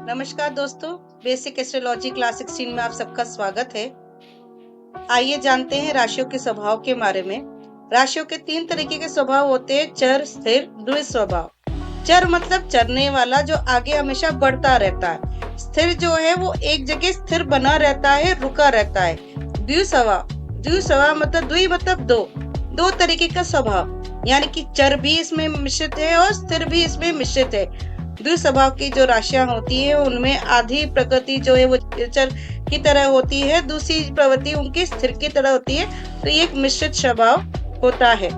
नमस्कार दोस्तों, basic astrology class 16 में आप सबका स्वागत है। आइए जानते हैं राशियों के स्वभाव के बारे में। राशियों के 3 तरीके के स्वभाव होते हैं: चर, स्थिर, द्वि स्वभाव। चर मतलब चरने वाला, जो आगे हमेशा बढ़ता रहता है। स्थिर जो है वो एक जगह स्थिर बना रहता है, रुका रहता है। द्वि स्वभाव मतलब दो तरीके का स्वभाव, यानी कि चर भी इसमें मिश्रित है और स्थिर भी इसमें मिश्रित है। द्वि स्वभाव की जो राशियां होती है उनमें आधी प्रकृति जो है वो चर की तरह होती है, दूसरी प्रवृत्ति उनकी स्थिर की तरह होती है। तो ये एक मिश्रित स्वभाव होता है।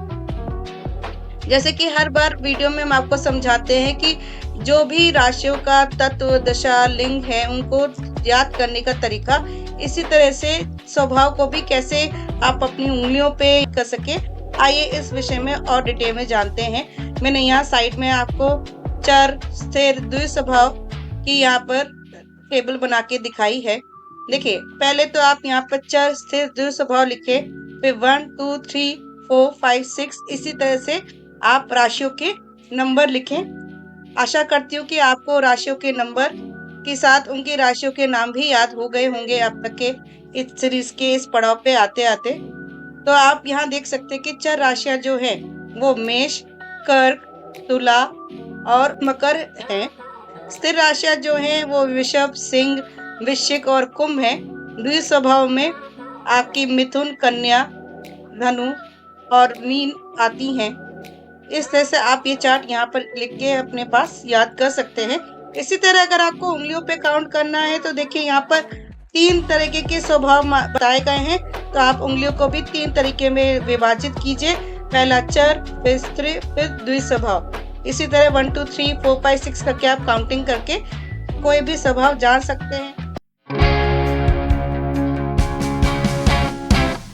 जैसे कि हर बार वीडियो में हम आपको समझाते हैं कि जो भी राशियों का तत्व, दशा, लिंग है उनको याद करने का तरीका, इसी तरह से स्वभाव को भी कैसे आप अपनी उंगलियों पे कर सके। आइए इस विषय में और डिटेल में जानते हैं। मैंने यहाँ साइड में आपको चर, स्थिर, द्वि स्वभाव की यहाँ पर टेबल बना के दिखाई है। देखिए, पहले तो आप यहाँ पर चर, स्थिर, द्वि स्वभाव लिखे, फिर 1 2 3 4 5 6 इसी तरह से आप राशियों के नंबर लिखें। आशा करती हूँ कि आपको राशियों के नंबर के साथ उनकी राशियों के नाम भी याद हो गए होंगे अब तक के इस सीरीज के इस पड़ाव पे आते आते। तो आप यहाँ देख सकते हैं कि चर राशियां जो है वो मेष, कर्क, तुला और मकर है। स्थिर राशियां जो है वो वृषभ, सिंह, वृश्चिक और कुंभ है। द्वि स्वभाव में आपकी मिथुन, कन्या, धनु और मीन आती हैं। इस तरह से आप ये चार्ट यहाँ पर लिख के अपने पास याद कर सकते हैं। इसी तरह अगर आपको उंगलियों पे काउंट करना है तो देखिए यहाँ पर 3 तरीके के स्वभाव बताए गए हैं। तो आप उंगलियों को भी 3 तरीके में विभाजित कीजिए। पहला चर, फिर स्थिर, फिर द्वि स्वभाव। इसी तरह 1 2 3 4 5 6 करके आप काउंटिंग करके कोई भी स्वभाव जान सकते हैं।